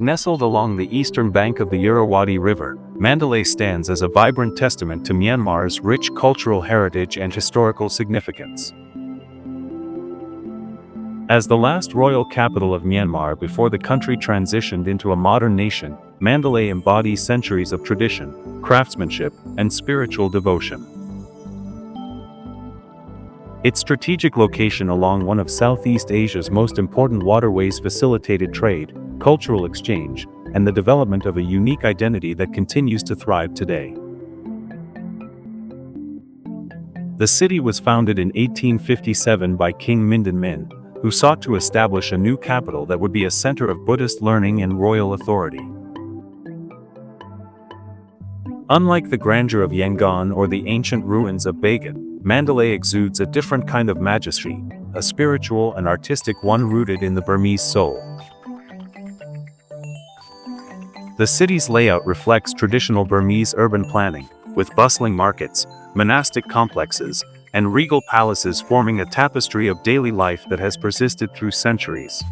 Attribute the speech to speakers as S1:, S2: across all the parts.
S1: Nestled along the eastern bank of the Irrawaddy River, Mandalay stands as a vibrant testament to Myanmar's rich cultural heritage and historical significance. As the last royal capital of Myanmar before the country transitioned into a modern nation, Mandalay embodies centuries of tradition, craftsmanship, and spiritual devotion. Its strategic location along one of Southeast Asia's most important waterways facilitated trade, cultural exchange, and the development of a unique identity that continues to thrive today. The city was founded in 1857 by King Mindon Min, who sought to establish a new capital that would be a center of Buddhist learning and royal authority. Unlike the grandeur of Yangon or the ancient ruins of Bagan, Mandalay exudes a different kind of majesty, a spiritual and artistic one rooted in the Burmese soul. The city's layout reflects traditional Burmese urban planning, with bustling markets, monastic complexes, and regal palaces forming a tapestry of daily life that has persisted through centuries.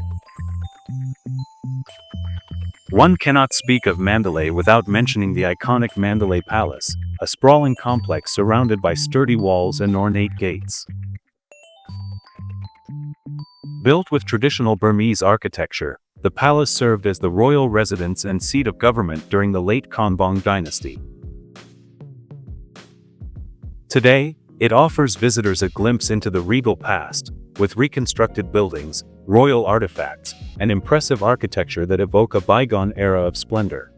S1: One cannot speak of Mandalay without mentioning the iconic Mandalay Palace, a sprawling complex surrounded by sturdy walls and ornate gates. Built with traditional Burmese architecture, the palace served as the royal residence and seat of government during the late Konbaung dynasty. Today, it offers visitors a glimpse into the regal past, with reconstructed buildings, royal artifacts, and impressive architecture that evoke a bygone era of splendor.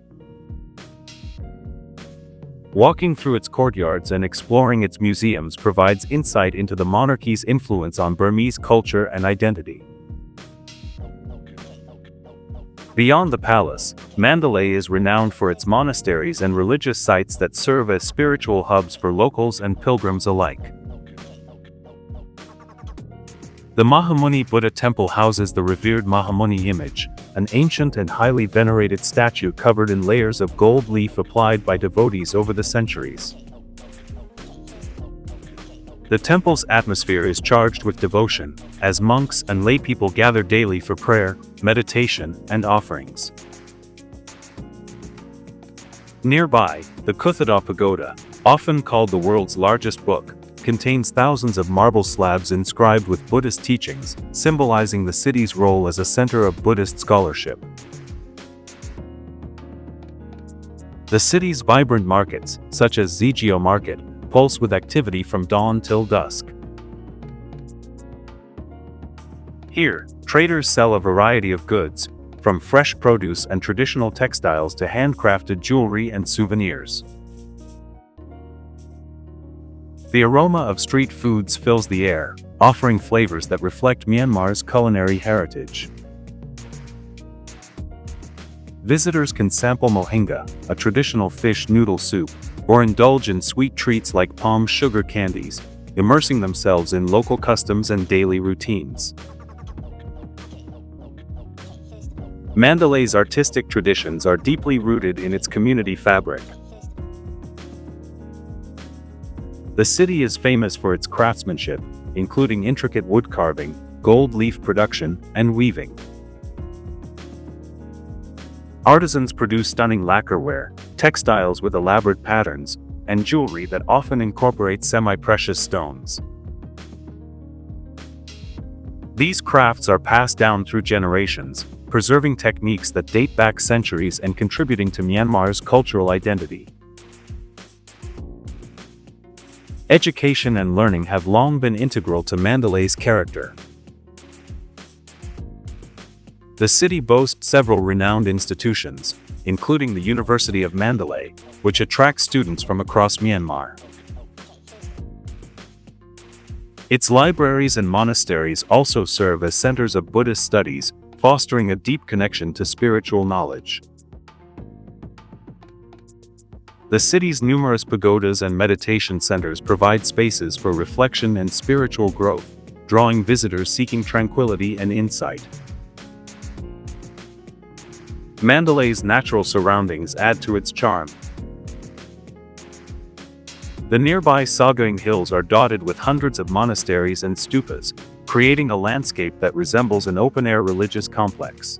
S1: Walking through its courtyards and exploring its museums provides insight into the monarchy's influence on Burmese culture and identity. Beyond the palace, Mandalay is renowned for its monasteries and religious sites that serve as spiritual hubs for locals and pilgrims alike. The Mahamuni Buddha temple houses the revered Mahamuni image, an ancient and highly venerated statue covered in layers of gold leaf applied by devotees over the centuries. The temple's atmosphere is charged with devotion, as monks and laypeople gather daily for prayer, meditation, and offerings. Nearby, the Kuthada Pagoda, often called the world's largest book, contains thousands of marble slabs inscribed with Buddhist teachings, symbolizing the city's role as a center of Buddhist scholarship. The city's vibrant markets, such as Zegeo Market, pulse with activity from dawn till dusk. Here, traders sell a variety of goods, from fresh produce and traditional textiles to handcrafted jewelry and souvenirs. The aroma of street foods fills the air, offering flavors that reflect Myanmar's culinary heritage. Visitors can sample mohinga, a traditional fish noodle soup, or indulge in sweet treats like palm sugar candies, immersing themselves in local customs and daily routines. Mandalay's artistic traditions are deeply rooted in its community fabric. The city is famous for its craftsmanship, including intricate wood carving, gold leaf production, and weaving. Artisans produce stunning lacquerware, textiles with elaborate patterns, and jewelry that often incorporates semi-precious stones. These crafts are passed down through generations, preserving techniques that date back centuries and contributing to Myanmar's cultural identity. Education and learning have long been integral to Mandalay's character. The city boasts several renowned institutions, including the University of Mandalay, which attracts students from across Myanmar. Its libraries and monasteries also serve as centers of Buddhist studies, fostering a deep connection to spiritual knowledge. The city's numerous pagodas and meditation centers provide spaces for reflection and spiritual growth, drawing visitors seeking tranquility and insight. Mandalay's natural surroundings add to its charm. The nearby Sagaing Hills are dotted with hundreds of monasteries and stupas, creating a landscape that resembles an open-air religious complex.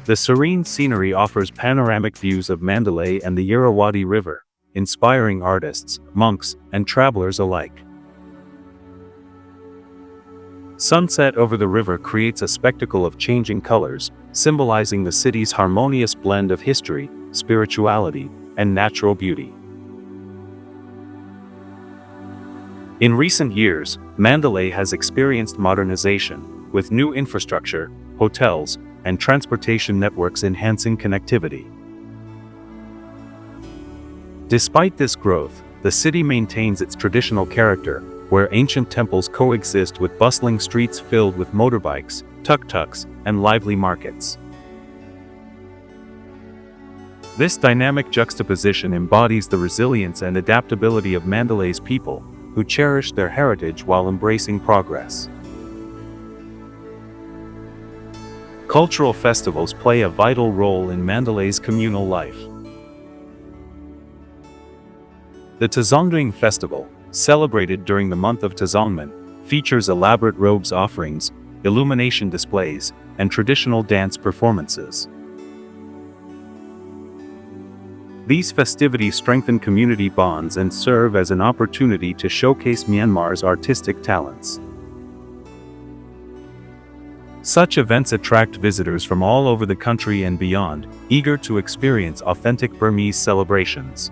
S1: The serene scenery offers panoramic views of Mandalay and the Irrawaddy River, inspiring artists, monks, and travelers alike. Sunset over the river creates a spectacle of changing colors, symbolizing the city's harmonious blend of history, spirituality, and natural beauty. In recent years, Mandalay has experienced modernization, with new infrastructure, hotels, and transportation networks enhancing connectivity. Despite this growth, the city maintains its traditional character, where ancient temples coexist with bustling streets filled with motorbikes, tuk-tuks, and lively markets. This dynamic juxtaposition embodies the resilience and adaptability of Mandalay's people, who cherish their heritage while embracing progress. Cultural festivals play a vital role in Mandalay's communal life. The Tazongding Festival, celebrated during the month of Tazongman, features elaborate robes offerings, illumination displays, and traditional dance performances. These festivities strengthen community bonds and serve as an opportunity to showcase Myanmar's artistic talents. Such events attract visitors from all over the country and beyond, eager to experience authentic Burmese celebrations.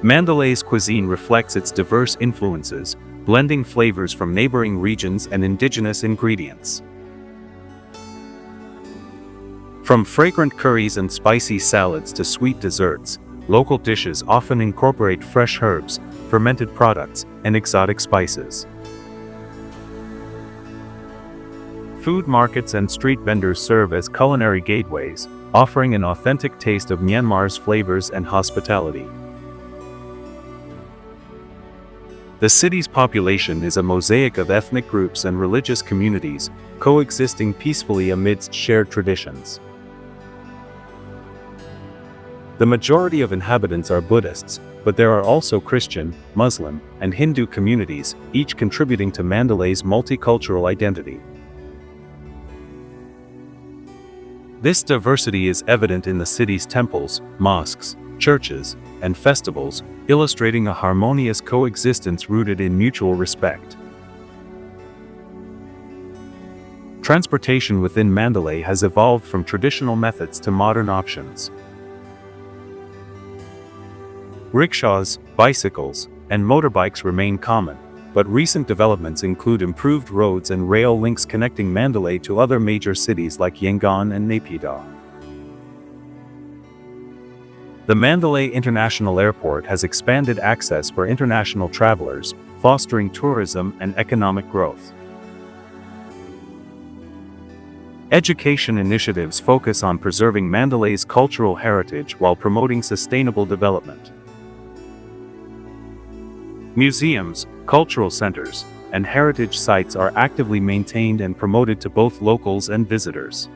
S1: Mandalay's cuisine reflects its diverse influences, blending flavors from neighboring regions and indigenous ingredients. From fragrant curries and spicy salads to sweet desserts, local dishes often incorporate fresh herbs, fermented products, and exotic spices. Food markets and street vendors serve as culinary gateways, offering an authentic taste of Myanmar's flavors and hospitality. The city's population is a mosaic of ethnic groups and religious communities, coexisting peacefully amidst shared traditions. The majority of inhabitants are Buddhists, but there are also Christian, Muslim, and Hindu communities, each contributing to Mandalay's multicultural identity. This diversity is evident in the city's temples, mosques, churches, and festivals, illustrating a harmonious coexistence rooted in mutual respect. Transportation within Mandalay has evolved from traditional methods to modern options. Rickshaws, bicycles, and motorbikes remain common, but recent developments include improved roads and rail links connecting Mandalay to other major cities like Yangon and Naypyidaw. The Mandalay International Airport has expanded access for international travelers, fostering tourism and economic growth. Education initiatives focus on preserving Mandalay's cultural heritage while promoting sustainable development. Museums, cultural centers, and heritage sites are actively maintained and promoted to both locals and visitors.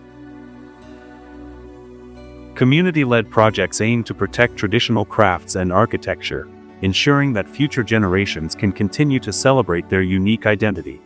S1: Community-led projects aim to protect traditional crafts and architecture, ensuring that future generations can continue to celebrate their unique identity.